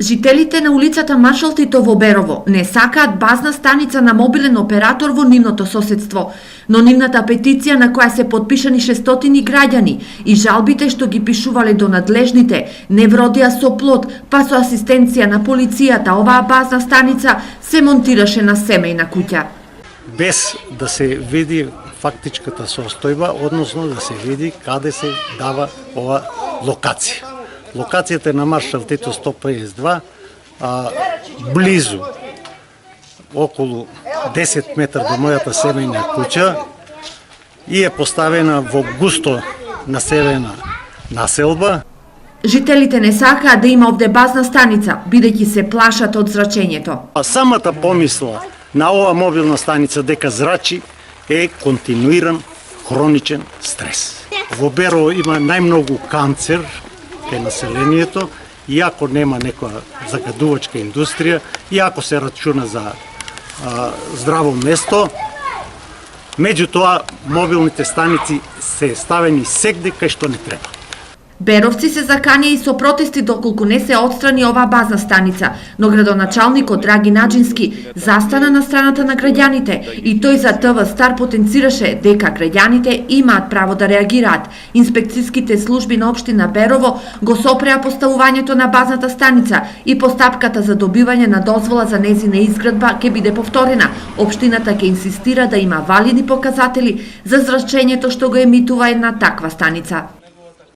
Жителите на улицата Маршал Тито во Берово не сакаат базна станица на мобилен оператор во нивното соседство, но нивната петиција на која се потпишани 600 граѓани и жалбите што ги пишувале до надлежните не вродија со плод, па со асистенција на полицијата оваа базна станица се монтираше на семејна куќа. Без да се види фактичката состојба, односно да се види каде се дава ова локација. Локацијата е на Маршал Тито 152, близу, околу 10 метра до мојата семејна куќа и е поставена во густо населена населба. Жителите не сакаат да има овде базна станица, бидејќи се плашат од зрачењето. Самата помисла на ова мобилна станица дека зрачи е континуиран хроничен стрес. Во Берово има најмногу канцер кај населението, иако нема некоја загадувачка индустрија, иако се рачуна за здраво место, меѓутоа мобилните станици се ставени сегде кај што не треба. Беровци се заканија и со протести доколку не се отстрани оваа базна станица, но градоначалникот Драги Наџински застана на страната на граѓаните и тој за ТВ Стар потенцираше дека граѓаните имаат право да реагираат. Инспекцијските служби на општина Берово го сопреа поставувањето на базната станица и постапката за добивање на дозвола за нејзина изградба ќе биде повторена. Општината ќе инсистира да има валидни показатели за зрачењето што го емитува една таква станица.